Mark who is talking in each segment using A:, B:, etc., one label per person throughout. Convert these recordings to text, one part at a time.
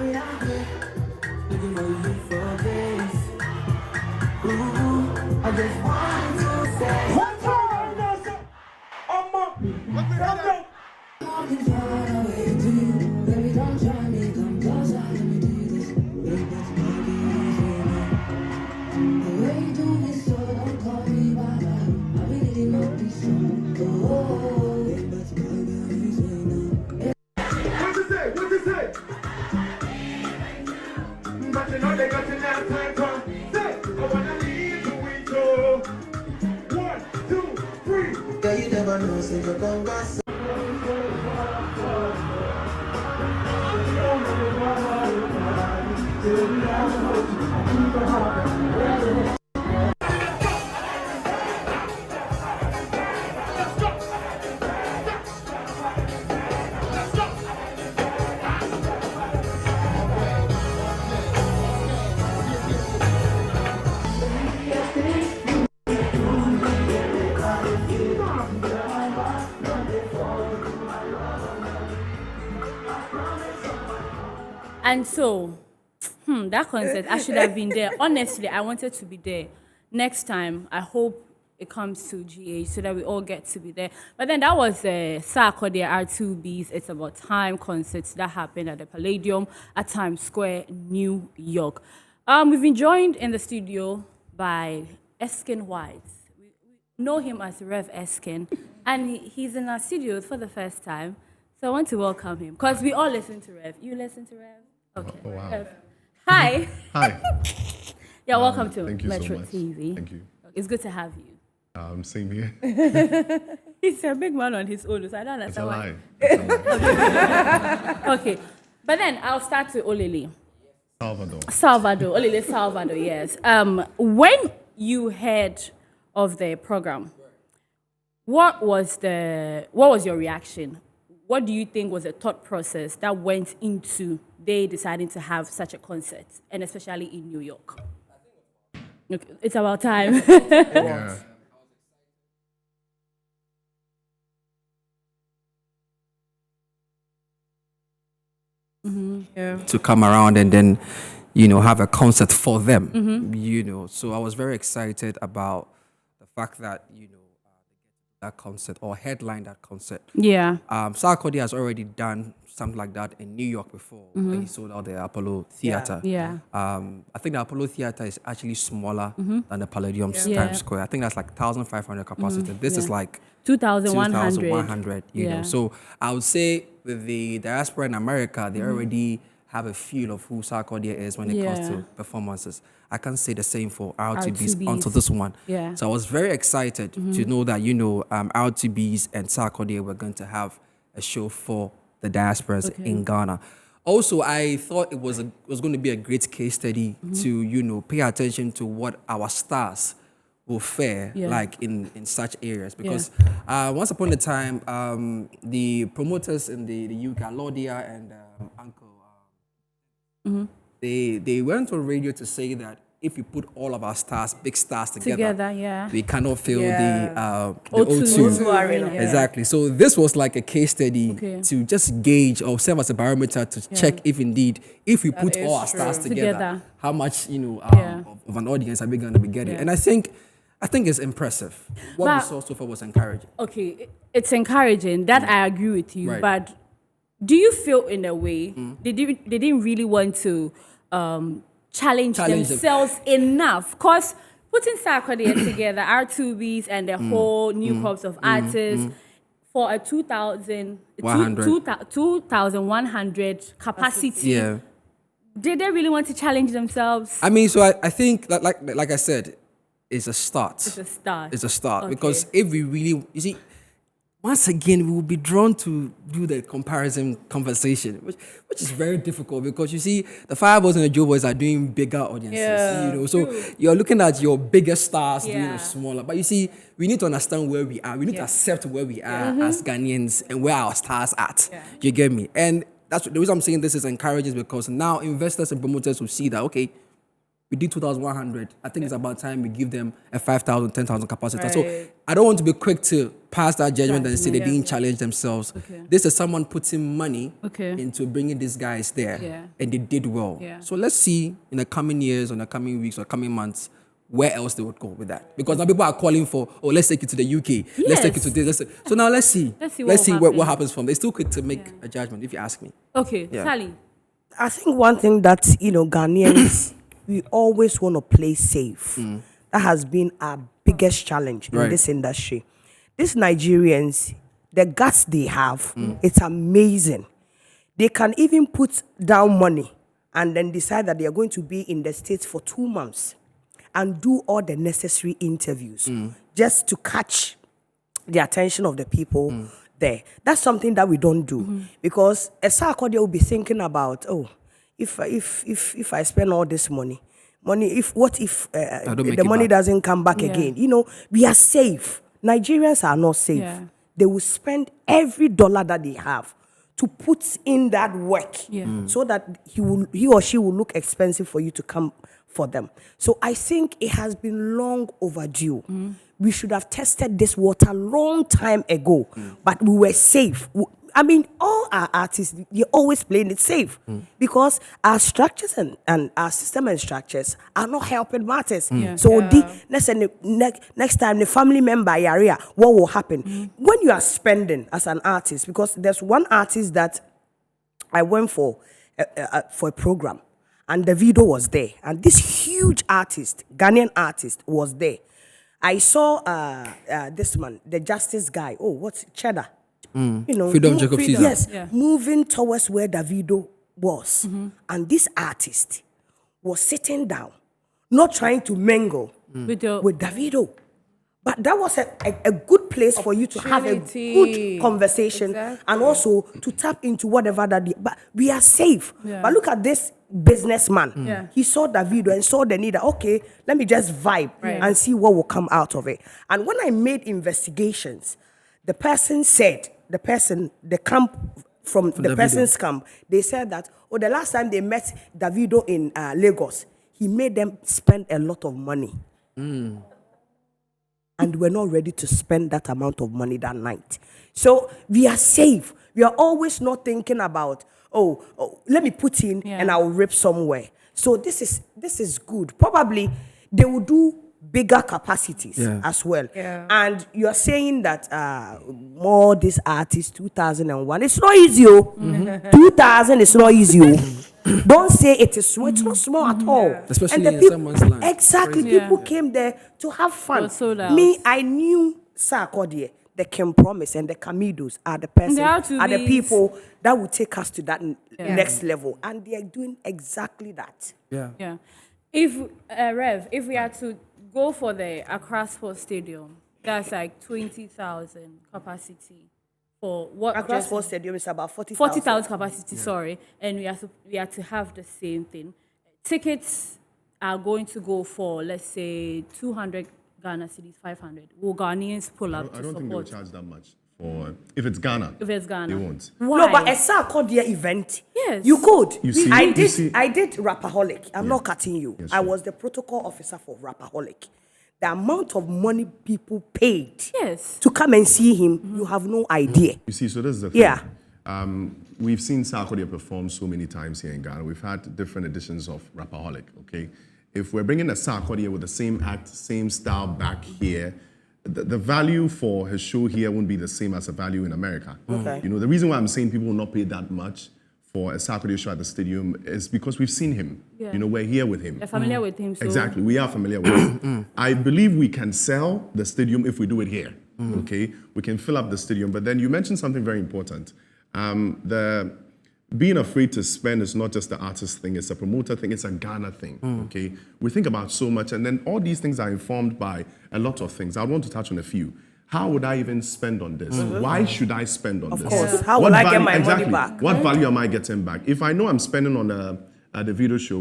A: I just want to say one time, that's it. Walking far away to you, baby, don't try me, come closer, let me do this. That's my easy. The way you do me so, don't call me bye bye. I really know this song. Oh, that's my easy. What you say? What you say? But you know they got you now, time come. Say, I wanna leave the window. 1, 2, 3. Yeah, you never know, so you're gonna go.
B: And so, that concert, I should have been there. Honestly, I wanted to be there. Next time, I hope it comes to GH so that we all get to be there. But then that was Sarkodie and R2Bees. It's About Time concerts that happened at the Palladium at Times Square, New York. We've been joined in the studio by Eskin White. We know him as Rev Eskin, and he's in our studio for the first time. So I want to welcome him because we all listen to Rev. You listen to Rev? Okay.
C: Oh, wow.
B: Rev. Hi.
C: Hi.
B: Yeah, welcome to
C: thank you
B: Metro
C: so much.
B: TV.
C: Thank you.
B: It's good to have you.
C: Same here.
B: He's a big man on his own, so I don't
C: It's a
B: understand
C: lie. It's a lie.
B: Okay. But then I'll start with Olele.
C: Salvador.
B: Olele Salvador, yes. When you heard of the program, what was your reaction? What do you think was the thought process that went into they deciding to have such a concert, and especially in New York? Okay, it's about time.
C: Yeah.
D: To come around and then, have a concert for them, So I was very excited about the fact that, that concert or headline that concert.
B: Yeah.
D: Sarkodie has already done something like that in New York before. When he sold out the Apollo Theater.
B: Yeah.
D: I think the Apollo Theater is actually smaller than the Palladium Times Square. I think that's like 1,500 capacity. This is like
B: 2,100.
D: you know. So I would say with the diaspora in America, they already have a feel of who Sarkodie is when it comes to performances. I can't say the same for R2Bees onto this one.
B: Yeah.
D: So I was very excited to know that, R2Bees and Sarkodie were going to have a show for the diasporas in Ghana. Also, I thought it was going to be a great case study to, pay attention to what our stars will fare like in such areas. Because once upon a time, the promoters in the UK, Laudia and Uncle, they went on radio to say that if we put all of our stars, big stars together, we cannot fill the O2
B: Arena.
D: Exactly. So this was like a case study to just gauge or serve as a barometer to check if indeed, if we put all our stars together, how much of an audience are we going to be getting? And I think it's impressive. What we saw so far was encouraging.
B: Okay, it's encouraging. That I agree with you.
D: Right.
B: But do you feel in a way they didn't really want to challenge themselves enough? Because putting Sarkodie together, R2Bees and the whole new crops of artists for a 2,100 capacity, did they really want to challenge themselves?
D: I mean, so I think that, like I said, it's a start.
B: It's a start.
D: It's a start.
B: Okay.
D: Because if we really, you see, once again, we will be drawn to do the comparison conversation, which is very difficult because you see, the Fireboys and the Joe Boys are doing bigger audiences, So you're looking at your bigger stars doing a smaller. But you see, we need to understand where we are. We need to accept where we are as Ghanaians and where our stars are at.
B: Yeah.
D: You get me? And that's the reason I'm saying this is encouraging because now investors and promoters will see that, okay, we did 2,100. I think it's about time we give them a 5,000, 10,000 capacity. So
B: Right.
D: I don't want to be quick to pass that judgment and say they didn't challenge themselves.
B: Okay.
D: This is someone putting money
B: Okay.
D: into bringing these guys there,
B: Yeah.
D: and they did well.
B: Yeah.
D: So let's see in the coming years, or in the coming weeks, or coming months, where else they would go with that. Because now people are calling for, oh, let's take it to the UK. Let's take it to this. So now let's see.
B: Let's see
D: what happens from there. It's too quick to make a judgment, if you ask me.
B: Okay,
D: Yeah.
B: Sally.
E: I think one thing that, Ghanaians, we always want to play safe. That has been our biggest challenge in
D: Right.
E: this industry. These Nigerians, the guts they have, it's amazing. They can even put down money and then decide that they are going to be in the States for 2 months and do all the necessary interviews just to catch the attention of the people there. That's something that we don't do because a Sarkodie will be thinking about, if I spend all this money, what if
D: don't make
E: the
D: it
E: money
D: back.
E: doesn't come back
B: Yeah.
E: again? We are safe. Nigerians are not safe.
B: Yeah.
E: They will spend every dollar that they have to put in that work so that he or she will look expensive for you to come for them. So I think it has been long overdue. We should have tested this water long time ago, but we were safe. I mean, all our artists, you're always playing it safe because our structures and our system and structures are not helping matters. So next time the family member area, what will happen? When you are spending as an artist, because there's one artist that I went for a program, and Davido was there, and this huge artist, Ghanaian artist, was there. I saw this man, the Justice guy. Oh, what's Cheddar?
D: Freedom Jacob Caesar.
E: Yes,
B: Yeah.
E: moving towards where Davido was, and this artist was sitting down, not trying to mingle
B: With the
E: with Davido. But that was a good place for you to have a
B: Opportunity.
E: good conversation
B: Exactly.
E: and also to tap into whatever but we are safe.
B: Yeah.
E: But look at this businessman.
B: Yeah.
E: He saw Davido and saw the need that, okay, let me just vibe
B: Right.
E: and see what will come out of it. And when I made investigations, the person said, the camp from the
D: Davido.
E: person's camp, they said that, the last time they met Davido in Lagos, he made them spend a lot of money. And we're not ready to spend that amount of money that night. So we are safe. We are always not thinking about, let me put in and I'll rip somewhere. So this is good. Probably they will do bigger capacities as well.
B: Yeah.
E: And you're saying that more these artists, 2001, it's not easy. 2000 is not easy. Don't say it is small. It's not small at all.
D: Especially
E: and
D: in someone's land.
E: Exactly.
B: Crazy.
E: People came there to have fun.
B: Was sold out.
E: Me, I knew Sarkodie, the Kim Promise, and the Camidos are the person,
B: The
E: are the
B: R2Bees.
E: people that will take us to that next level. And they are doing exactly that.
D: Yeah.
B: Yeah. If Rev, if we had to go for the Accra Sports Stadium, that's like 20,000 capacity for what?
E: Accra
B: just-
E: Sports Stadium is about 40,000.
B: 40,000 capacity. Sorry, and we have to have the same thing. Tickets are going to go for, let's say, 200 Ghana cedis, 500. Will Ghanaians pull up
C: I
B: to
C: don't think they'll
B: support?
C: charge that much for if it's Ghana.
B: If it's Ghana,
C: They won't.
B: Why?
E: No, but a Sarkodie event,
B: Yes.
E: you could.
C: You see-
E: I
C: you
E: did.
C: see-
E: I did Rapaholic. I'm not cutting you.
C: Yes,
E: I
C: sure.
E: was the protocol officer for Rapaholic. The amount of money people paid
B: Yes.
E: to come and see him, you have no idea.
C: You see, so this is the thing.
E: Yeah.
C: We've seen Sarkodie perform so many times here in Ghana. We've had different editions of Rapaholic, okay? If we're bringing a Sarkodie with the same act, same style back here, the value for his show here won't be the same as the value in America.
E: Okay.
C: You know, the reason why I'm saying people will not pay that much for a Sarkodie show at the stadium is because we've seen him.
B: Yeah.
C: You know, we're here with him.
B: They're familiar with him. So
C: Exactly, we are familiar with it. I believe we can sell the stadium if we do it here. Okay, we can fill up the stadium. But then you mentioned something very important. The being afraid to spend is not just the artist thing; it's a promoter thing. It's a Ghana thing. Okay, we think about so much, and then all these things are informed by a lot of things. I want to touch on a few. How would I even spend on this? Why should I spend on this?
E: Of course. How
C: What
E: will I get
C: value-
E: my
C: exactly,
E: money back?
C: What value am I getting back? If I know I'm spending on the video show,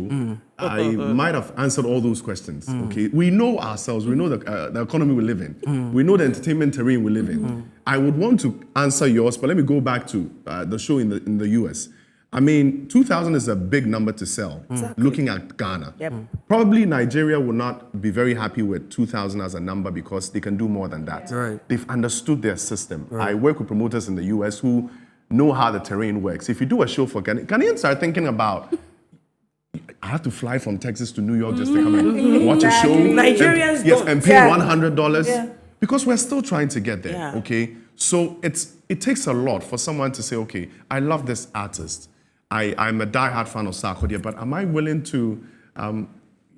C: I might have answered all those questions. Okay, we know ourselves. We know the economy we live in. We know the entertainment terrain we live in. I would want to answer yours, but let me go back to the show in the US. I mean, 2,000 is a big number to sell, looking at Ghana.
E: Yep.
C: Probably Nigeria will not be very happy with 2,000 as a number because they can do more than that.
D: Right.
C: They've understood their system. I work with promoters in the US who know how the terrain works. If you do a show for Ghanaians are thinking about, I have to fly from Texas to New York just to come and watch a show.
E: Nigerians don't.
C: And pay
E: Yeah.
C: $100
E: Yeah.
C: because we're still trying to get there.
E: Yeah.
C: Okay, so it takes a lot for someone to say, okay, I love this artist. I'm a diehard fan of Sarkodie, but am I willing to, am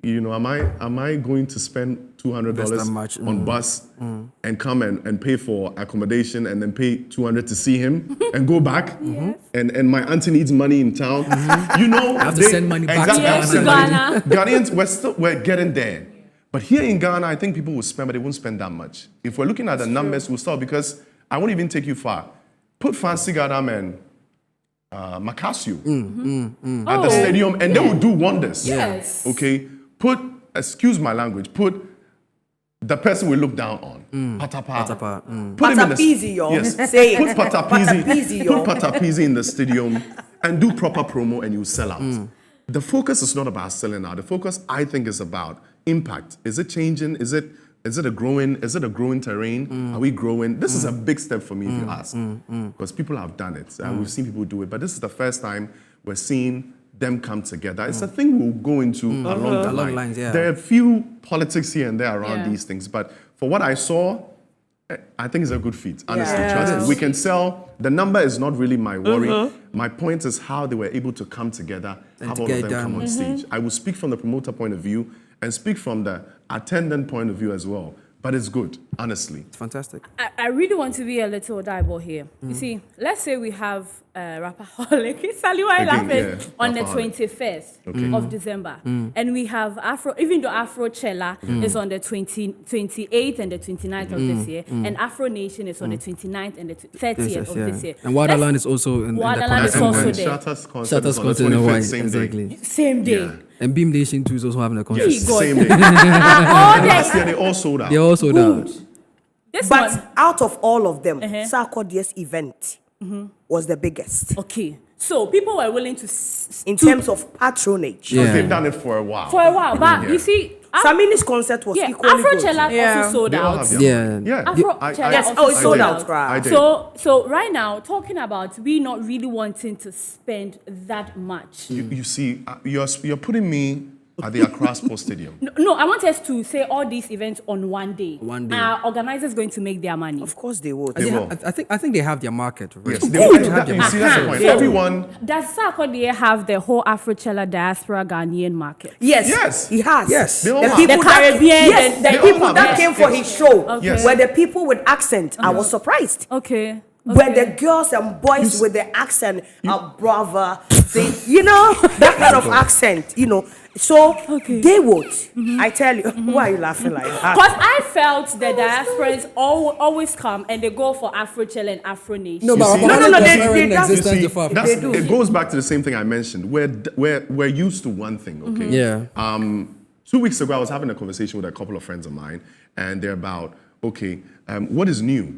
C: I going to spend
D: Invest that
C: $200
D: much.
C: on bus and come and pay for accommodation and then pay $200 to see him and go back? And my auntie needs money in town. You know,
D: I have to send money back to
C: exactly,
B: Ghana.
C: Ghanaians, we're getting there. But here in Ghana, I think people will spend, but they won't spend that much. If we're looking at the numbers, we'll start because I won't even take you far. Put Fancy Gadam and Makasio at the stadium, and they will do wonders.
B: Yes.
C: Okay. Put, excuse my language, put the person we look down on, Patapa. Put him in the
E: Patapizzi, yo.
C: Yes.
E: Say it.
C: Put Patapizzi.
E: Patapizzi, yo.
C: Put Patapizzi in the stadium, and do proper promo, and you sell out. The focus is not about selling out. The focus, I think, is about impact. Is it changing? Is it a growing terrain? Are we growing? This is a big step for me, if you ask, because people have done it. We've seen people do it, but this is the first time we're seeing them come together. It's a thing we'll go into along the line.
D: lines, yeah.
C: There are a few politics here and there around
B: Yeah.
C: these things, but for what I saw, I think it's a good feat. Honestly,
E: Yeah.
C: trust me. We can sell. The number is not really my worry. My point is how they were able to come together, have
D: to
C: all
D: get
C: of them
D: it
C: come
D: done.
C: on stage. I will speak from the promoter point of view and speak from the attendant point of view as well. But it's good, honestly.
D: It's fantastic.
B: I really want to be a little dieball here. You see, let's say we have Rapaholic, Sally, why
C: Again,
B: laughing?
C: yeah,
B: On the
C: Rapaholic.
B: 21st
C: Okay.
B: of December. And we have even though Afro Cella is on the 28th and the 29th of this year, and Afro Nation is on the 29th and the 30th of this year.
D: And Wonderland is also in the
B: Wonderland is
D: concert.
B: also
C: And
B: there.
C: Shatter's concert
D: Shutters
C: is on the
D: concert in
C: 25th,
D: Hawaii.
C: same day.
D: Exactly.
B: Same day.
C: Yeah.
D: And Beam Nation 2 is also having a concert.
C: Yes,
B: God.
C: same day.
B: All
C: Last year
B: day.
C: they all sold out.
D: They're also
B: Good.
D: down.
B: This
E: But
B: one.
E: out of all of them, Sarkodie's event was the biggest
B: Okay. So people were willing to
E: in terms of patronage.
D: Yeah.
C: They've done it for a while.
B: for a while, but
C: Yeah.
B: you see,
E: Samini's concert was
B: yeah,
E: equally good.
B: Afrochella also sold
C: They all
B: out.
C: have their
D: Yeah.
C: money. Yeah.
B: Afrochella
E: Yes,
B: also
E: oh, it sold
C: did.
E: out, right.
C: I did.
B: So right now, talking about we not really wanting to spend that much.
C: You see, you're putting me at the Accra Sports Stadium.
B: No, I want us to say all these events on one day.
D: One day.
B: Are organizers going to make their money?
E: Of course they would.
C: They will.
D: I think they have their market. Right?
C: Yes, they
D: They
C: will.
D: have their
C: You see,
D: market.
C: that's the point.
B: So,
C: Everyone.
B: Does Sarkodie have the whole Afrochella diaspora Ghanaian market?
E: Yes,
C: Yes.
E: he has.
D: Yes.
C: They all
E: The
C: have.
E: people
B: The
E: that,
B: Caribbean,
E: yes,
B: the
E: the
C: They all
E: people
C: have,
E: that
C: yes,
E: came for
C: yes.
E: his show
B: Okay.
E: were the people with accent. I was surprised.
B: Okay.
E: Where the girls and boys with the accent are brava, that kind of accent, So they would. I tell you, why are you laughing like that?
B: Because I felt the diasporans always come and they go for Afrochella and Afro Nation.
D: No, but
C: see-
D: Wonderland
E: No,
D: was
E: they-
D: already in
E: they-
C: You
D: existence
C: see,
D: before.
E: They do.
C: it goes back to the same thing I mentioned. We're used to one thing, okay?
D: Yeah.
C: 2 weeks ago, I was having a conversation with a couple of friends of mine, and they're about, okay, what is new?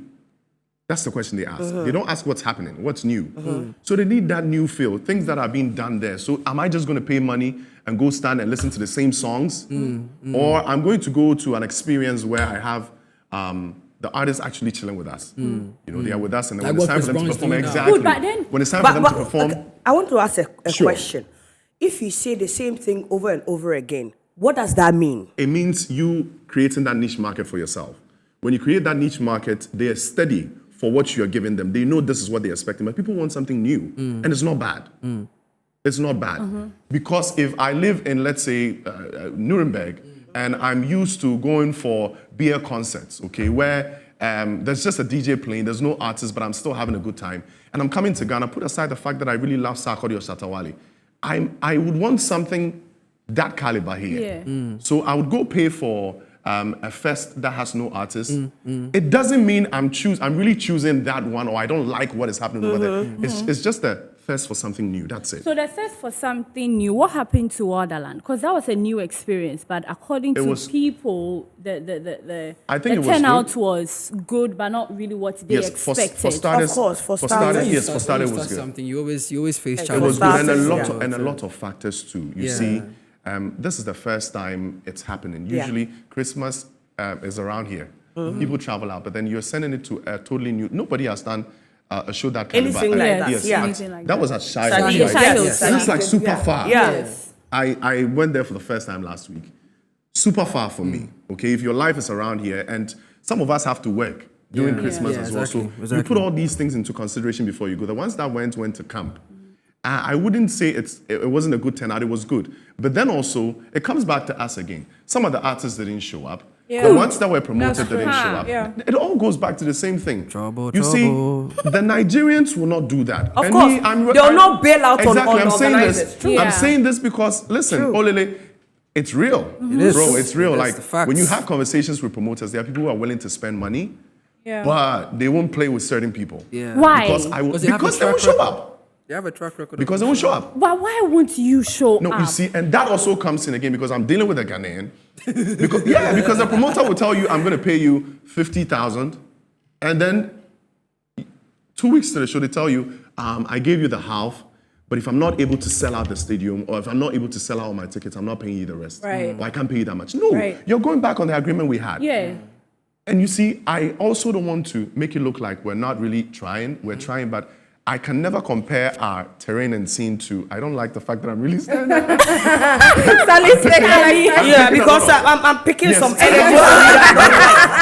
C: That's the question they ask. They don't ask what's happening, what's new. So they need that new feel, things that are being done there. So am I just going to pay money and go stand and listen to the same songs? Or I'm going to go to an experience where I have the artists actually chilling with us. They are with us, and then
D: Like
C: when it's
D: what
C: time for them to
D: Chris Brown is
C: perform,
D: doing now.
C: exactly.
B: Good, but then-
C: when it's time for them to perform,
E: okay, I want to ask a
C: Sure.
E: question. If you say the same thing over and over again, what does that mean?
C: it means you creating that niche market for yourself. When you create that niche market, they are steady for what you're giving them. They know this is what they're expecting, but people want something new, and it's not bad. It's not bad. Because if I live in, let's say, Nuremberg, and I'm used to going for beer concerts, okay, where there's just a DJ playing, there's no artist, but I'm still having a good time, and I'm coming to Ghana, put aside the fact that I really love Sarkodie or Shatawale, I would want something that caliber here.
B: Yeah.
C: So I would go pay for a fest that has no artist. It doesn't mean I'm really choosing that one, or I don't like what is happening over there. It's just a thirst for something new. That's it.
B: So the thirst for something new, what happened to Wonderland? Because that was a new experience, but according to people, the
C: I think it was
B: turnout
C: good.
B: was good, but not really what they expected.
C: For starters,
E: Of course, for
C: for
E: starters.
C: starters, yes, for starters it was good.
D: Something you always face
C: It
D: challenges.
C: was good, and
E: starters,
C: a lot of factors too. You see, this is the first time it's happening. Usually, Christmas is around here. People travel out, but then you're sending it to a totally new. Nobody has done a show that kind
E: Anything
C: of.
E: like that,
C: Yes,
E: yeah.
B: Anything like
C: that
B: that.
C: was at Shiloh.
E: Shiloh,
C: right?
E: yes.
C: And it's like super far.
E: Yeah.
B: Yes.
C: I went there for the first time last week. Super far for me. Okay, if your life is around here, and some of us have to work during Christmas as well, so you put all these things into consideration before you go. The ones that went to camp. I wouldn't say it wasn't a good turnout. It was good, but then also it comes back to us again. Some of the artists didn't show up.
F: Yeah.
C: The ones that were promoted
F: That's
C: didn't
F: true.
C: show up.
F: Yeah.
C: It all goes back to the same thing.
D: Trouble,
C: you see,
D: trouble.
C: the Nigerians will not do that.
E: Of course. They'll not bail out on
C: exactly, I'm saying
E: organizers.
C: this.
E: True.
B: Yeah.
C: I'm saying this because listen, Olele, it's real.
D: It is.
C: Bro, it's real.
D: It is
C: Like
D: the facts.
C: when you have conversations with promoters, there are people who are willing to spend money,
F: Yeah.
C: but they won't play with certain people.
D: Yeah.
B: Why?
C: Because I will,
D: Because they have a
C: because they won't
D: track
C: show
D: record.
C: up.
D: They have a track record.
C: Because they won't show up.
B: But why won't you show
C: No,
B: up?
C: you see, and that also comes in again because I'm dealing with a Ghanaian. Because the promoter will tell you, I'm going to pay you 50,000, and then 2 weeks to the show, they tell you, I gave you the half, but if I'm not able to sell out the stadium, or if I'm not able to sell out all my tickets, I'm not paying you the rest.
F: Right.
C: Or I can't pay you that much. No,
F: Right.
C: you're going back on the agreement we had.
B: Yeah.
C: And you see, I also don't want to make it look like we're not really trying. We're trying, but I can never compare our terrain and scene to, I don't like the fact that I'm really standing there.
E: Yeah, because I'm picking
C: Yes.
E: some energy.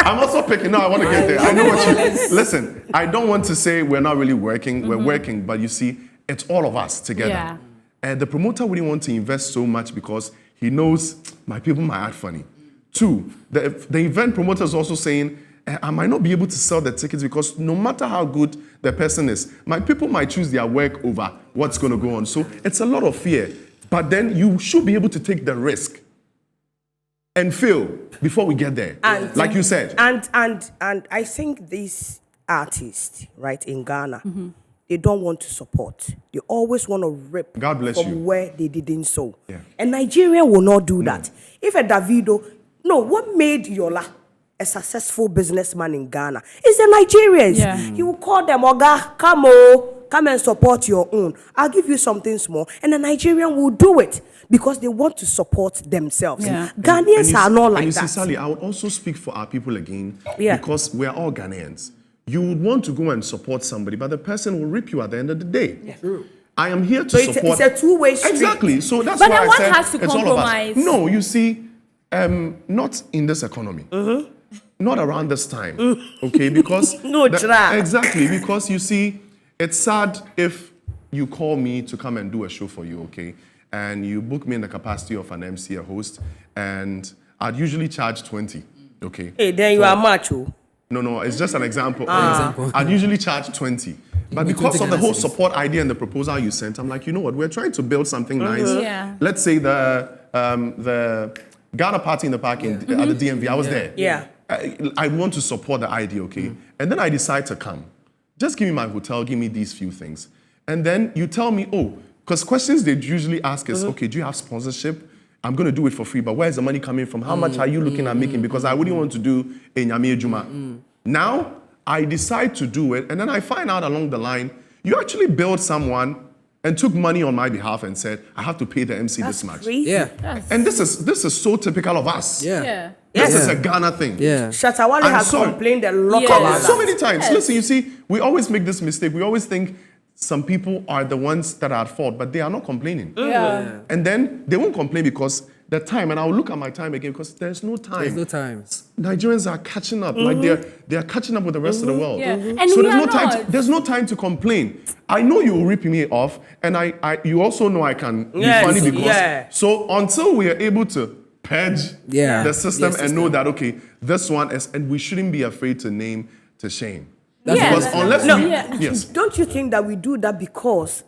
C: I'm also picking. No, I want to get there. I know what you listen. I don't want to say we're not really working. We're working, but you see, it's all of us together.
B: Yeah.
C: And the promoter wouldn't want to invest so much because he knows my people might act funny. Two, the event promoter is also saying, I might not be able to sell the tickets because no matter how good the person is, my people might choose their work over what's going to go on. So it's a lot of fear. But then you should be able to take the risk and fail before we get there.
E: And-
C: like you said.
E: And I think these artists, right, in Ghana, they don't want to support. They always want to rip
C: God bless
E: from
C: you.
E: where they didn't sow.
C: Yeah.
E: And Nigeria will not do that. If a Davido, what made Yola a successful businessman in Ghana? It's the Nigerians.
B: Yeah.
E: He will call them, Oga, come and support your own. I'll give you something small. And the Nigerian will do it because they want to support themselves.
B: Yeah.
E: Ghanaians are not like
C: and you
E: that.
C: see, Sally, I would also speak for our people again
E: Yeah.
C: because we're all Ghanaians. You would want to go and support somebody, but the person will rip you at the end of the day.
D: True.
C: I am here to
E: So it's
C: support.
E: a two-way street.
C: Exactly. So that's
B: But
C: why
B: then
C: I
B: one
C: said
B: has to
C: it's all of us.
B: compromise.
C: No, you see, not in this economy. Not around this time. Okay, because
E: No, try.
C: exactly, because you see, it's sad if you call me to come and do a show for you, okay, and you book me in the capacity of an MC, a host, and I'd usually charge 20. Okay.
E: Hey, then you are macho.
C: No, it's just an example. I'd usually charge 20. But because of the whole support idea and the proposal you sent, I'm like, you know what? We're trying to build something nice.
B: Yeah.
C: Let's say the Ghana party in the park at the DMV. I was there.
E: Yeah.
C: I want to support the idea, okay? And then I decide to come. Just give me my hotel, give me these few things. And then you tell me, because questions they usually ask is, okay, do you have sponsorship? I'm going to do it for free, but where's the money coming from? How much are you looking at making? Because I wouldn't want to do a Nyame Juma. Now, I decide to do it, and then I find out along the line, you actually billed someone and took money on my behalf and said, I have to pay the MC this much.
E: Crazy.
D: Yeah.
C: And this is so typical of us.
D: Yeah.
B: Yeah.
C: This is a Ghana thing.
D: Yeah.
E: Shatawale
C: I'm
E: has
C: sorry.
E: complained a lot
B: Yeah.
E: about
C: So
E: that.
C: many times. Listen, you see, we always make this mistake. We always think some people are the ones that are at fault, but they are not complaining.
B: Yeah.
C: And then they won't complain because the time, and I'll look at my time again because there's no time.
D: There's no time.
C: Nigerians are catching up. Like they are catching up with the rest of the world.
B: Yeah. And
C: So
B: we
C: there's
B: are
C: no time.
B: not.
C: There's no time to complain. I know you will rip me off, and you also know I can
E: Yes,
C: be funny because.
E: yeah.
C: So until we are able to purge
D: Yeah.
C: the system
D: The
C: and know that okay, this one is, and we shouldn't be afraid to name to shame.
B: Yeah.
C: Because unless
E: No,
C: we,
B: Yeah.
C: yes.
E: Don't you think that we do that because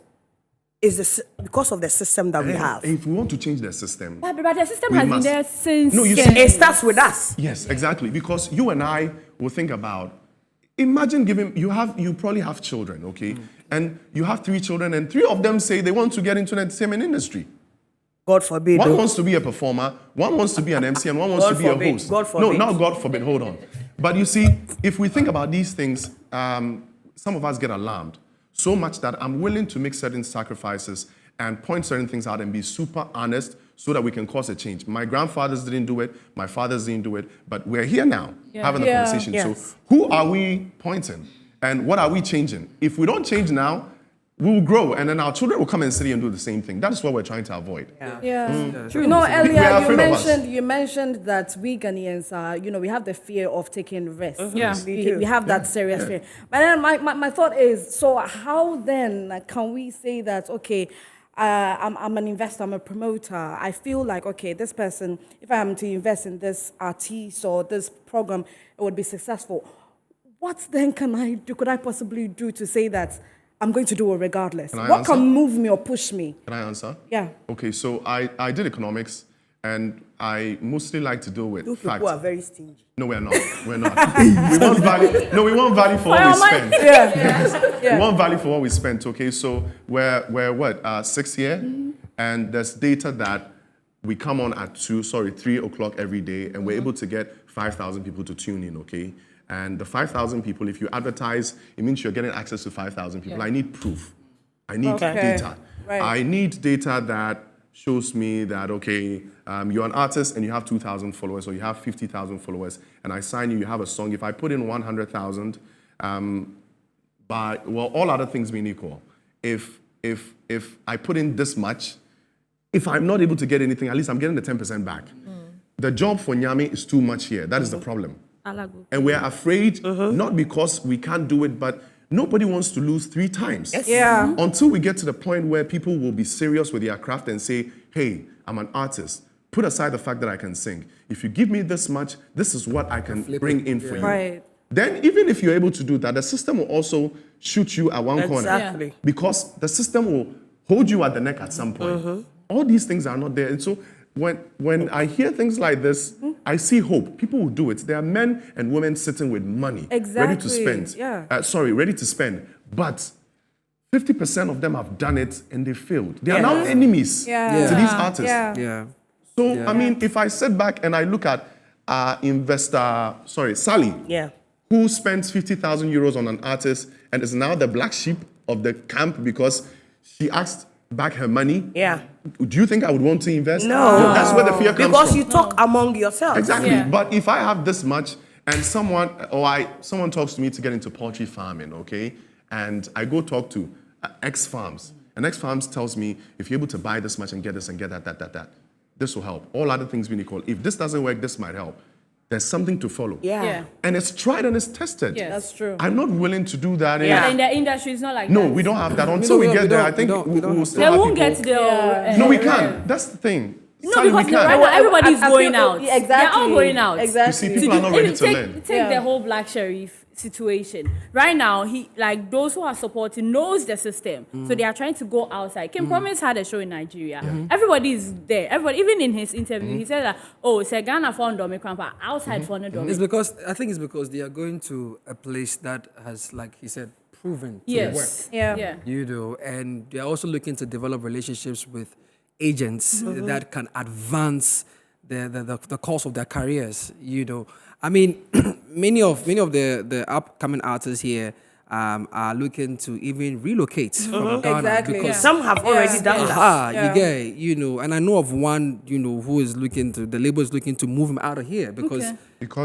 E: because of the system that we have?
C: If we want to change the system,
B: But the system
C: We
B: has
C: must.
B: been there since.
C: No, you
E: It starts with us.
C: yes, exactly. Because you and I will think about Imagine you probably have children, okay? And you have 3 children, and 3 of them say they want to get into the entertainment industry.
E: God forbid.
C: One
E: though.
C: wants to be a performer, one wants to be an MC, and one wants
E: God
C: to be
E: forbid,
C: a host.
E: God
C: No,
E: forbid.
C: not God forbid, hold on. But you see, if we think about these things, some of us get alarmed so much that I'm willing to make certain sacrifices and point certain things out and be super honest so that we can cause a change. My grandfathers didn't do it, my fathers didn't do it, but we're here now having a conversation.
E: Yes.
C: So who are we pointing? And what are we changing? If we don't change now, we will grow, and then our children will come and sit here and do the same thing. That is what we're trying to avoid.
F: Yeah.
C: Mm.
F: You know,
C: We are
F: earlier
C: afraid of us.
F: you mentioned that we Ghanaians are, we have the fear of taking risks.
B: Yeah.
F: We have that serious fear. But then my thought is, so how then can we say that, okay, I'm an investor, I'm a promoter. I feel like, okay, this person, if I am to invest in this artist or this program, it would be successful. What then can I do? Could I possibly do to say that I'm going to do it regardless?
C: Can I
F: What
C: answer?
F: can move me or push me?
C: Can I answer?
F: Yeah.
C: Okay, so I did economics, and I mostly like to deal with
E: You
C: facts.
E: people are very stingy.
C: No, we're not. We're not. We want value. No, we want value for what we spend. We want value for what we spent. Okay, so we're what 6th year, and there's data that we come on at 3 o'clock every day, and we're able to get 5,000 people to tune in. Okay, and the 5,000 people, if you advertise, it means you're getting access to 5,000 people. I need proof. I need data.
F: Right.
C: I need data that shows me that, okay, you're an artist and you have 2,000 followers, or you have 50,000 followers, and I sign you, you have a song. If I put in 100,000, all other things being equal, if I put in this much, if I'm not able to get anything, at least I'm getting the 10% back. The job for Nyame is too much here. That is the problem. And we're afraid, not because we can't do it, but nobody wants to lose 3 times.
F: Yeah.
C: Until we get to the point where people will be serious with their craft and say, hey, I'm an artist. Put aside the fact that I can sing. If you give me this much, this is what I can bring in for you.
F: Right.
C: Then even if you're able to do that, the system will also shoot you at one corner.
E: Exactly.
C: Because the system will hold you at the neck at some point. All these things are not there. And so when I hear things like this, I see hope. People will do it. There are men and women sitting with money, ready to
F: Exactly.
C: spend. Ready to spend. But 50% of them have done it and they failed. They are now enemies to these artists.
D: Yeah.
C: So, I mean, if I sit back and I look at Sally, who spends 50,000 euros on an artist and is now the black sheep of the camp because she asked back her money. Do you think I would want to invest?
E: No.
C: That's where the fear comes
E: Because
C: from.
E: you talk among yourselves.
C: Exactly.
B: Yeah.
C: But if I have this much and someone talks to me to get into poultry farming, okay, and I go talk to X Farms, and X Farms tells me, if you're able to buy this much and get this and get that, this will help. All other things being equal. If this doesn't work, this might help. There's something to follow.
B: Yeah.
C: And it's tried and it's tested.
B: Yes.
F: That's true.
C: I'm not willing to do that.
B: But in the industry, it's not like
C: No,
B: that.
C: we don't have that. Until we get there, I think
D: we don't
C: we'll
D: have
C: still
B: They
C: have
B: won't
C: people.
B: get there.
C: No, we can't. That's the thing.
B: No,
C: Sally, we
B: because
C: can't.
B: right now everybody's
F: I
B: going
F: feel-
B: out.
F: yeah, exactly.
B: They're all going out.
F: Exactly.
C: You see, people are not ready to learn.
B: Take the whole Black Sheriff situation. Right now, those who are supporting knows the system. So they are trying to go outside. Kim Promise had a show in Nigeria. Everybody is there. Everybody, even in his interview, he said that, it's a Ghana phone domi crampa outside for no domi.
D: It's because they are going to a place that has, like he said, proven to work.
B: Yes.
F: Yeah.
D: And they're also looking to develop relationships with agents that can advance the course of their careers. I mean, many of the upcoming artists here are looking to even relocate from Ghana
F: Exactly.
D: because
E: Some have already done that.
D: you get, and I know of one, who is the label is looking to move him out of here because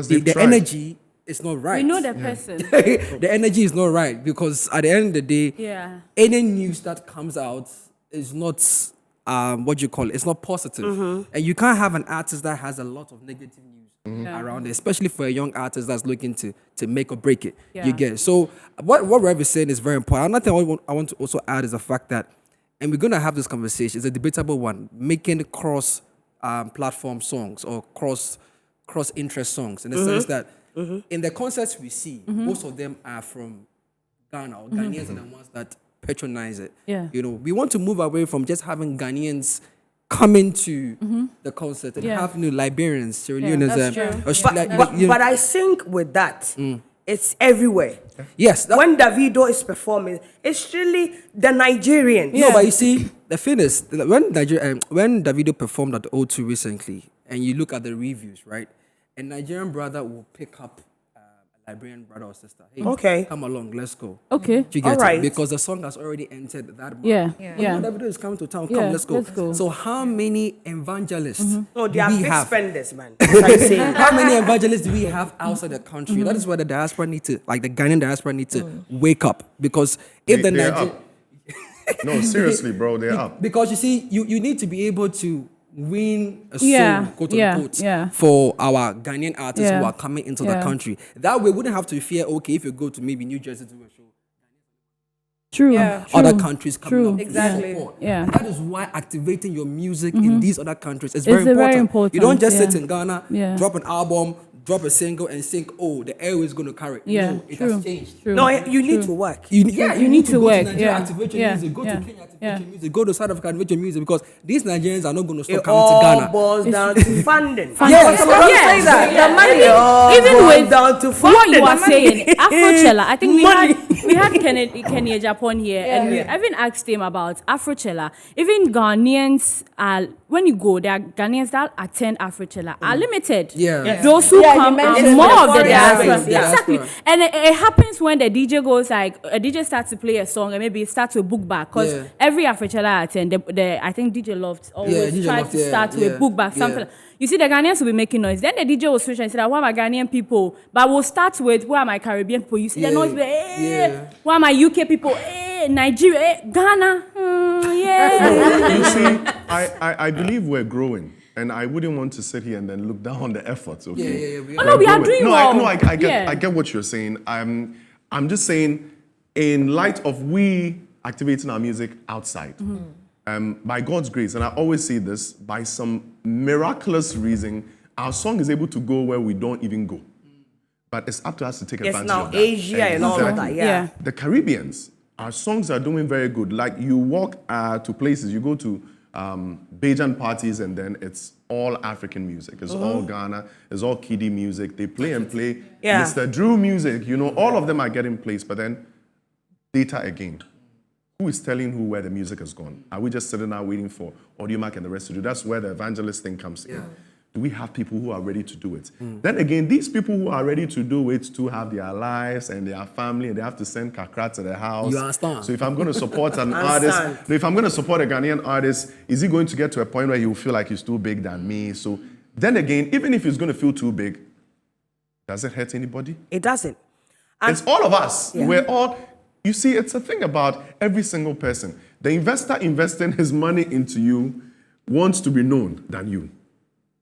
C: they've
D: the
C: tried.
D: energy is not right.
B: We know the person.
D: The energy is not right because at the end of the day, any news that comes out is not it's not positive. And you can't have an artist that has a lot of negative news around it, especially for a young artist that's looking to make or break it. You get it. So what Rev is saying is very important. Another thing I want to also add is the fact that, and we're going to have this conversation, it's a debatable one, making cross platform songs or cross interest songs in the sense that in the concerts we see, most of them are from Ghana, or Ghanaians are the ones that patronize it. We want to move away from just having Ghanaians coming to the concert and have Liberians, Sierra Leoneans.
F: That's true.
E: But I think with that, It's everywhere.
D: Yes.
E: When Davido is performing, it's really the Nigerians.
D: No, but you see, the thing is, when Davido performed at the O2 recently, and you look at the reviews, right? A Nigerian brother will pick up a Liberian brother or sister. Hey,
E: Okay.
D: come along, let's go.
B: Okay.
D: Do you get
E: All right.
D: it? Because the song has already entered that mark.
B: Yeah.
D: When Davido is coming to town,
B: Yeah,
D: come, let's go.
B: let's go.
D: So how many evangelists
E: No,
D: do
E: they are
D: we
E: big
D: have?
E: spenders, man. That's what I'm saying.
D: How many evangelists do we have outside the country? That is why the diaspora need to, like the Ghanaian diaspora need to wake up. Because if the
C: They're
D: Nigerian...
C: up. No, seriously, bro, they're up.
D: Because you see, you need to be able to win a soul,
B: Yeah,
D: quote
B: yeah,
D: unquote,
B: yeah.
D: for our Ghanaian artists
B: Yeah,
D: who are coming into the
B: yeah.
D: country. That way, we wouldn't have to fear, okay, if you go to maybe New Jersey to do a show,
B: True.
F: Yeah.
B: True.
D: other countries coming
B: True.
D: up to
F: Exactly.
D: support.
B: Yeah.
D: And that is why activating your music in these other countries is
B: It's
D: very
B: very
D: important. You don't
B: important,
D: just sit
B: yeah.
D: in Ghana,
B: Yeah.
D: drop an album, drop a single, and think, oh, the airway is going to carry it.
B: Yeah.
D: No, it
B: True.
D: has changed.
B: True.
E: No, you need to work.
D: You need
B: to
D: go
B: work,
D: Nigeria,
B: yeah,
D: activate your
B: yeah,
D: music. Go
B: yeah,
D: to Kenya, activate
B: yeah.
D: your music. Go to South Africa, activate your music. Because these Nigerians are not going to stop
E: It
D: coming to
E: all
D: Ghana.
E: boils down to funding.
D: Yes.
F: Say that. The money.
B: Even
E: boils
B: with
E: down to
B: what you
E: funding.
B: are saying, Afrochella, I think
E: Money.
B: we had Kenny Japan here, and I even asked him about Afrochella. Even Ghanaians are, when you go, there are Ghanaians that attend Afrochella are limited.
D: Yeah. Yeah.
B: Those who
F: Yeah, you
B: come are
F: mentioned
B: more
F: the
B: of the
F: foreign
B: diaspora.
F: aspects, yeah.
B: Exactly.
D: Diaspora.
B: And it happens when the DJ goes like, a DJ starts to play a song and maybe starts to book back. Because
D: Yeah.
B: every Afrochella I attend, I think DJ Loft always
D: DJ
B: tries
D: Loft,
B: to
D: yeah,
B: start with
D: yeah,
B: book back, something
D: yeah.
B: like. You see, the Ghanaians will be making noise. Then the DJ will switch and say, who are my Ghanaian people? But we'll start with, who are my Caribbean people? You see
D: Yeah,
B: the noise,
D: yeah.
B: who are my UK people? Nigeria, Ghana, yeah.
C: You see, I believe we're growing. And I wouldn't want to sit here and then look down on the efforts, okay?
D: Yeah.
B: Oh, no, we are
C: growing.
B: doing
C: no,
B: well.
C: I get,
B: Yeah.
C: I get what you're saying. I'm just saying, in light of we activating our music outside, by God's grace, and I always say this, by some miraculous reason, our song is able to go where we don't even go. But it's up to us to take
E: Yes,
C: advantage
E: now
C: of that.
E: Asia and all of
C: Exactly.
E: that, yeah.
C: The Caribbeans, our songs are doing very good. Like you walk to places, you go to Bajan parties, and then it's all African music. It's all Ghana. It's all kiddie music. They play and play.
E: Yeah.
C: Mr. Drew music. You know, all of them are getting placed. But then, data again. Who is telling who where the music has gone? Are we just sitting there waiting for AudioMac and the rest to do? That's where the evangelist thing comes in. Do we have people who are ready to do it? Then again, these people who are ready to do it to have their lives and their family, and they have to send kakra to their house.
D: You understand?
C: So if I'm going to support an artist, if I'm going to support a Ghanaian artist, is he going to get to a point where he will feel like he's too big than me? So then again, even if he's going to feel too big, does it hurt anybody?
E: It doesn't.
C: It's all of us. We're all, you see, it's a thing about every single person. The investor investing his money into you wants to be known than you.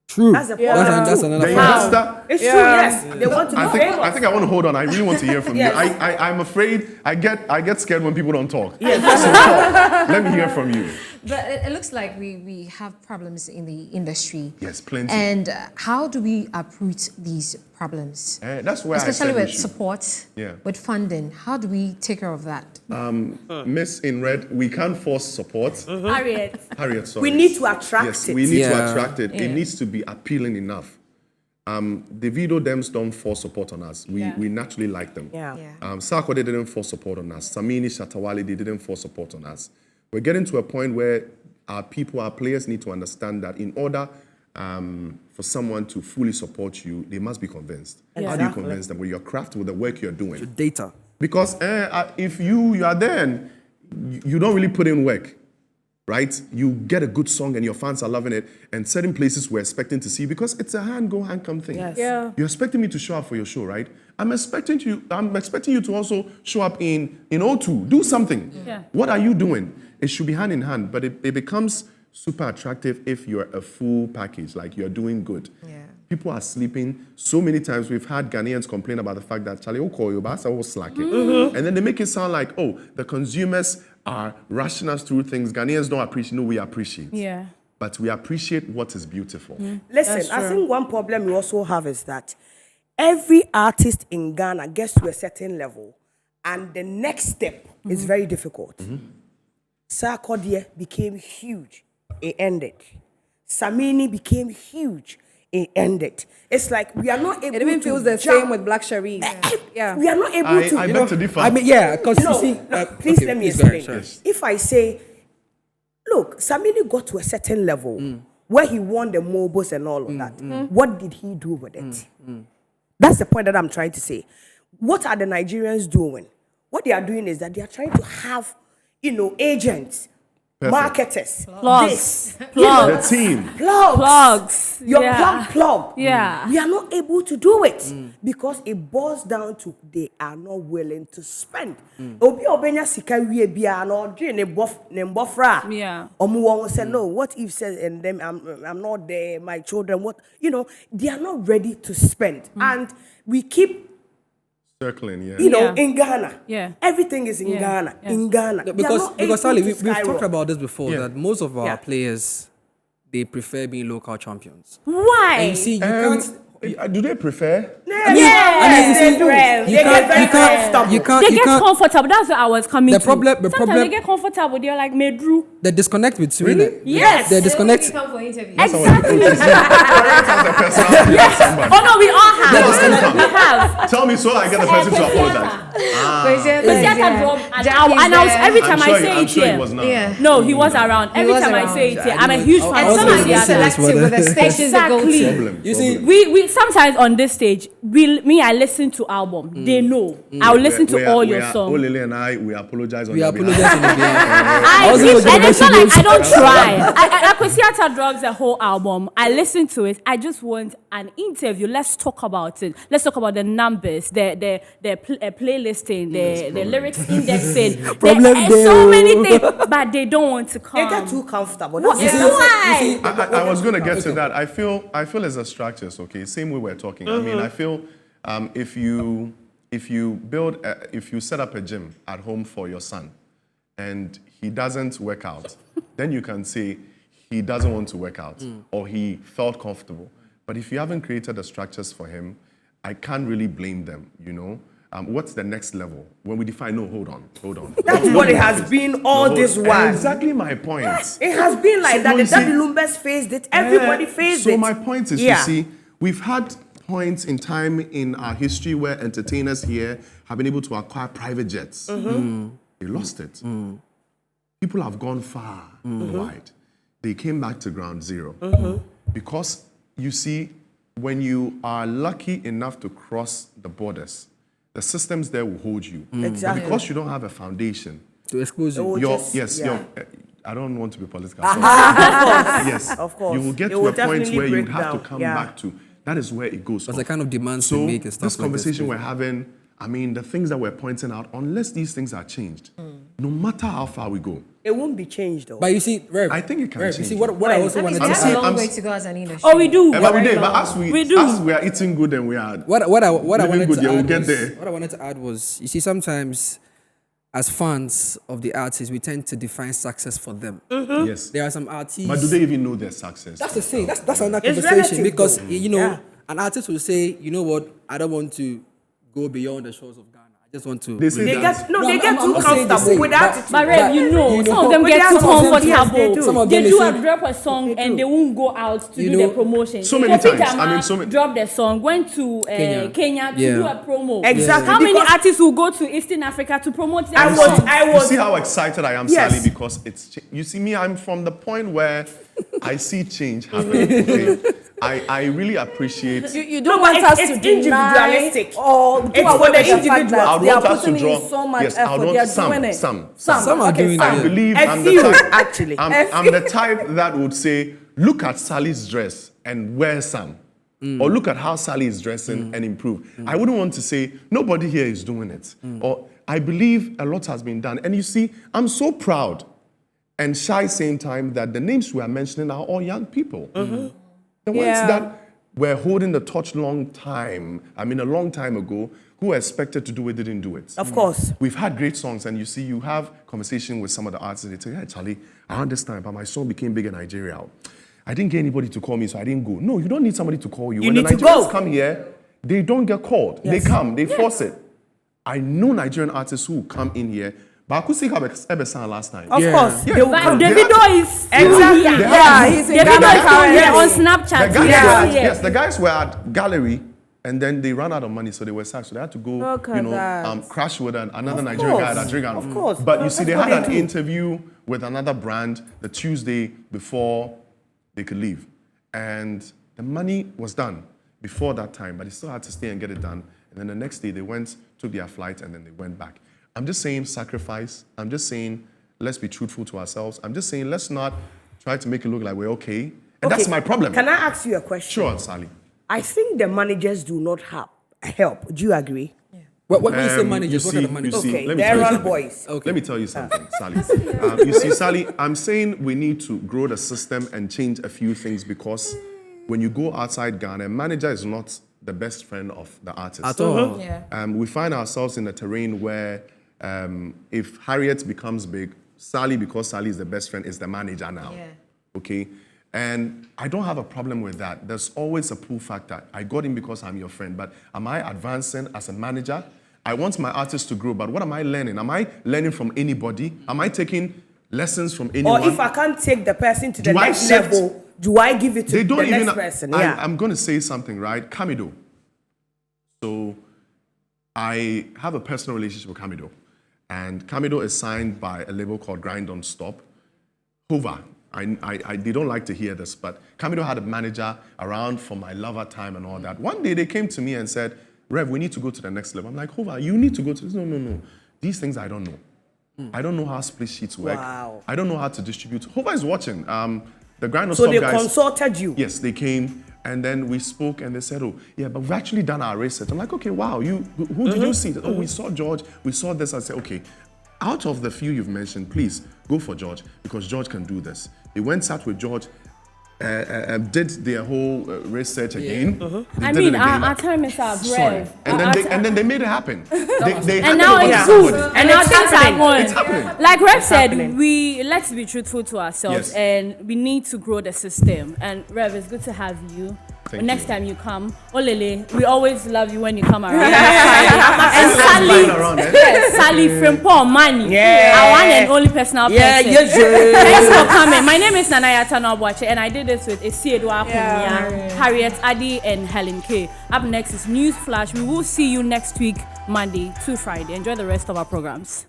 D: True.
E: That's a
D: That's another
C: The
D: fact.
C: investor,
E: It's true, yes. They want to be famous.
C: I think I want to hold on. I really want to hear from
E: Yes.
C: you. I'm afraid I get scared when people don't talk. So talk. Let me hear from you.
G: But it looks like we have problems in the industry.
C: Yes, plenty.
G: And how do we uproot these problems?
C: That's where
G: Especially
C: I said we
G: with
C: should.
G: support,
C: Yeah.
G: with funding. How do we take care of that?
C: Miss in red, we can't force support.
B: Harriet.
C: Harriet, sorry.
E: We need to attract
C: Yes,
E: it.
C: we need to
D: Yeah.
C: attract it. It needs to be appealing enough. Davido Dems don't force support on us. We naturally like them.
E: Yeah.
C: Sarkodie didn't force support on us. Samini, Shatawale, they didn't force support on us. We're getting to a point where our people, our players need to understand that in order for someone to fully support you, they must be convinced. How do you
E: Exactly.
C: convince them? With your craft, with the work you're doing.
D: Data.
C: Because if you are there and you don't really put in work, right? You get a good song and your fans are loving it, and certain places we're expecting to see, because it's a hand go, hand come thing.
E: Yes.
F: Yeah.
C: You're expecting me to show up for your show, right? I'm expecting you to also show up in O2. Do something.
B: Yeah.
C: What are you doing? It should be hand in hand, but it becomes super attractive if you're a full package, like you're doing good.
G: Yeah.
C: People are sleeping. So many times we've had Ghanaians complain about the fact that Charlie Okoyo, Basa was slacking. And then they make it sound like, oh, the consumers are rushing us through things. Ghanaians don't appreciate. No, we appreciate.
B: Yeah.
C: But we appreciate what is beautiful.
E: Listen, I think one problem we also have is that every artist in Ghana gets to a certain level, and the next step is very difficult. Sarkodie became huge. It ended. Samini became huge. it ended. It's like we are not able
F: It even
E: to
F: feels the
E: jump.
F: same with Black Sharif. Yeah.
E: We are not able to.
C: I beg to differ.
D: I mean, yeah, because
E: No,
D: you see,
E: no, please
D: okay,
E: let me
D: please go ahead,
E: explain.
D: sorry.
E: If I say, look, Samini got to a certain level where he won the mobiles and all of that. What did he do with it? That's the point that I'm trying to say. What are the Nigerians doing? What they are doing is that they are trying to have, agents, marketers,
B: Plugs.
C: The team.
B: Plugs.
E: Your
B: Yeah.
E: plug.
B: Yeah.
E: We are not able to do it because it boils down to they are not willing to spend. Obi obenya sika wie bia na odwe ne mbofra.
B: Yeah.
E: Omo won say no, what if says and them I'm not there, my children, what they are not ready to spend. And we keep
C: Circling, yeah.
B: Yeah.
E: in Ghana.
B: Yeah.
E: Everything is in
B: Yeah.
E: Ghana.
B: Yeah.
E: In Ghana.
D: No,
E: They are not able
D: because Sally,
E: to
D: we've talked
E: skyrocket.
D: about this before,
C: Yeah.
D: that most of our
E: Yeah.
D: players, they prefer being local champions.
B: Why?
D: And you see, you can't...
C: Do they prefer?
E: Yes, they do. They get very comfortable.
B: They get comfortable. That's what I was coming
D: The
B: to.
D: problem- the
B: Sometimes
D: problem-
B: they get comfortable. They're like Medru.
D: The disconnect between
C: Really?
D: it.
B: Yes.
D: The disconnect...
G: Come for interview.
B: Exactly.
C: Parents has a personality like somebody.
B: Oh no, we all have.
C: disconnect.
B: We have.
C: Tell me so I get the person to apologize.
B: And I was every time I say
C: I'm
B: it
C: sure he
B: here.
C: was not.
G: Yeah.
B: No, he was around. Every
G: was
B: time I
G: around.
B: say it here, I'm a huge fan.
D: I
G: And
D: was
B: Some
G: some
B: of
G: are
B: the
D: gonna say
B: others.
D: this,
G: selective with the stations they go
B: Exactly.
G: to.
C: Problem.
D: You see,
B: We sometimes on this stage, I listen to album. They know. I'll listen to all your songs.
C: Olele and I, we apologize on
D: we
C: your
D: apologize
C: behalf.
D: on the behalf.
B: I
D: was
B: keep,
D: even gonna
B: and it's not
D: mention
B: like I don't try. Akwesiata drops the whole album. I listen to it. I just want an interview. Let's talk about it. Let's talk about the numbers, the playlisting, the lyrics indexing.
D: Problem
B: There's so
D: there.
B: many things, but they don't want to
E: They
B: come.
E: get too comfortable.
B: What?
E: That's-
B: Why?
C: I was going to get to that. I feel as a structures, okay, same way we're talking. I mean, I feel if you set up a gym at home for your son and he doesn't work out, then you can say he doesn't want to work out or he felt comfortable. But if you haven't created the structures for him, I can't really blame them, What's the next level? When we define, no, hold on.
E: That's what it has been all this while.
C: Exactly my point.
E: It has been like
C: So
E: that. The
C: you see-
E: Daddy Lumbers faced it. Everybody faced it.
C: So my point is,
E: Yeah.
C: you see, we've had points in time in our history where entertainers here have been able to acquire private jets. They lost it. People have gone far and wide. They came back to ground zero. Because, you see, when you are lucky enough to cross the borders, the systems there will hold you.
E: Exactly.
C: But because you don't have a foundation,
D: To expose you.
E: Oh,
C: I don't want to be political. So, yes,
E: Of course.
C: you will get
E: It
C: to
E: will
C: a point
E: definitely
C: where you
E: break
C: would have to
E: down.
C: come
E: Yeah.
C: back to. That is where it goes.
D: That's the kind of demands
C: So
D: to make and stuff
C: this
D: like
C: conversation
D: this.
C: we're having, I mean, the things that we're pointing out, unless these things are changed, no matter how far we go,
E: It won't be changed though.
D: But you see, Rev,
C: I think it can
D: Rev, you
C: change.
D: see, what I also
G: I mean,
D: wanted
G: we
D: to
G: have
C: see-
G: a
D: add,
G: long
C: I'm-
G: way to go as an industry.
B: Oh, we do.
C: but we did.
B: long.
C: But as
B: We do.
C: we are eating good and we are.
D: what I
C: Living
D: wanted
C: good,
D: to
C: yeah, we'll
D: add
C: get
D: was,
C: there.
D: what I wanted to add was, you see, sometimes as fans of the artists, we tend to define success for them.
C: Yes.
D: There are some artists.
C: But do they even know their success?
D: That's the thing. That's another
E: It's
D: conversation
E: relative,
D: because
E: though.
D: you know, an artist will say, you know what, I don't want to go beyond the shores of Ghana. I just want to.
C: They say
E: They
C: that.
E: get they get too
D: I'm saying the
E: comfortable
D: same,
E: with
D: but-
E: attitude.
B: But Rev, some of them
E: With
B: get
E: their
B: too
E: songs, yes,
B: comfortable.
E: they do.
D: Some of
B: They
D: them
B: do
D: they
B: a
D: say-
B: drop a song and
E: do.
B: they won't go out to
D: You
B: do
D: know,
B: the promotion.
C: so many
B: Kofi
C: times, I
B: Dama
C: mean, so many-
B: dropped the song, went to Kenya to
D: Yeah.
B: do a promo.
E: Exactly,
B: How many
E: because-
B: artists will go to Eastern Africa to promote their
E: I
B: song?
C: You
E: was
C: see how excited I am,
E: Yes.
C: Sally, because you see me, I'm from the point where I see change happening. Okay? I really appreciate.
F: You
E: No,
F: don't
E: but
F: want us
E: it's
F: to deny
E: individualistic.
F: or do
E: It's
F: away
E: for the
F: with the fact
E: individual.
F: that
C: I'd
F: they are
C: want us to
F: putting
C: draw.
F: in so much
C: yes, I'd
F: effort.
C: want
F: They are
C: some,
F: doing it.
C: some.
D: Some are
F: Okay,
D: doing
C: I
D: it.
C: believe
E: A
C: I'm
E: few,
C: the type.
E: actually.
C: I'm the type that would say, look at Sally's dress and wear some. Or look at how Sally is dressing and improve. I wouldn't want to say, nobody here is doing it. Or I believe a lot has been done. And you see, I'm so proud and shy same time that the names we are mentioning are all young people. The ones
F: Yeah.
C: that were holding the torch a long time ago, who were expected to do it, didn't do it.
E: Of course.
C: We've had great songs, and you see, you have conversation with some of the artists, and they say, hey, Charlie, I understand, but my song became big in Nigeria. I didn't get anybody to call me, so I didn't go. No, you don't need somebody to call you. When
E: need
C: the
E: to
C: Nigerians
E: go.
C: come here, they don't get called. They
E: Yes.
C: come, they force it. I know Nigerian artists who come in here, But I could see how Ebesan last time.
E: Of
D: Yeah.
E: course,
C: Yeah.
E: they will
B: But
E: come.
B: Davido is
E: Exactly.
B: here.
F: Yeah, he's in
B: Davido
F: Ghana
B: is still here
F: currently.
B: on Snapchat.
C: The guys,
B: Yeah.
C: were, yes, the guys were at gallery, and then they ran out of money, so they were sacked. So they had to go,
F: Look at that.
C: crash with another Nigerian guy at Adrigan.
E: Of course.
C: But you see, they
E: That's
C: had
E: what
C: an
E: they do.
C: interview with another brand the Tuesday before they could leave, and the money was done before that time, but they still had to stay and get it done. And then the next day, they went, took their flight, and then they went back. I'm just saying sacrifice. I'm just saying let's be truthful to ourselves. I'm just saying let's not try to make it look like we're okay. And that's
E: Okay,
C: my problem.
E: Can I ask you a question?
C: Sure, Sally.
E: I think the managers do not help. Do you agree?
D: When you say managers, what are the
C: you
D: managers?
C: see,
E: Okay,
C: let me
E: the
C: tell you
E: errand
C: something.
E: boys.
C: Let me tell you something, Sally. You see, Sally, I'm saying we need to grow the system and change a few things because when you go outside Ghana, a manager is not the best friend of the artist.
D: At all.
G: Yeah.
C: We find ourselves in a terrain where if Harriet becomes big, Sally, because Sally is the best friend, is the manager now.
G: Yeah.
C: Okay? And I don't have a problem with that. There's always a pull factor. I got him because I'm your friend, but am I advancing as a manager? I want my artist to grow, but what am I learning? Am I learning from anybody? Am I taking lessons from anyone?
E: Or if I can't take the person to the
C: Do I
E: next
C: accept-
E: level, do I give it to
C: They don't
E: the
C: even.
E: next person?
C: I,
E: Yeah.
C: I'm going to say something, right? Kamido. So I have a personal relationship with Kamido. And Kamido is signed by a label called Grind On Stop. Hova. They don't like to hear this, but Kamido had a manager around for my lover time and all that. One day they came to me and said, Rev, we need to go to the next level. I'm like, Hova, you need to go to this. No. These things I don't know. I don't know how split sheets work.
E: Wow.
C: I don't know how to distribute. Hova is watching. The Grind On
E: So
C: Stop
E: they
C: guys.
E: consulted you.
C: Yes, they came and then we spoke and they said, oh, yeah, but we've actually done our research. I'm like, okay, wow, who did you see? Oh, we saw George, we saw this. I said, okay, out of the few you've mentioned, please go for George because George can do this. They went, sat with George, did their whole research again. They
B: I
C: did it
B: mean,
C: again.
B: our time is up,
C: Sorry.
B: Rev.
C: And then they made it happen. They
B: And
C: handed
B: now
C: over
B: it's
C: to
B: good.
C: somebody.
B: And now
E: it's
B: things are
E: happening.
B: going.
C: It's happening.
B: Like Rev said,
E: happening.
B: let's be truthful to ourselves
C: Yes.
B: and we need to grow the system. And Rev, it's good to have you.
C: Thank
B: Next
C: you.
B: time you come, Olele, we always love you when you come around. And Sally,
C: Flying around, eh?
B: yes, Sally from Paul Money,
E: Yeah.
B: our one and only personal
E: Yeah,
B: person.
E: yes,
B: Thanks for coming. My name is Nanaya Tanobwache, and I did this with Esiedwa Akunya, Harriet Adi, and Helen K. Up next is News Flash. We will see you next week, Monday to Friday. Enjoy the rest of our programs.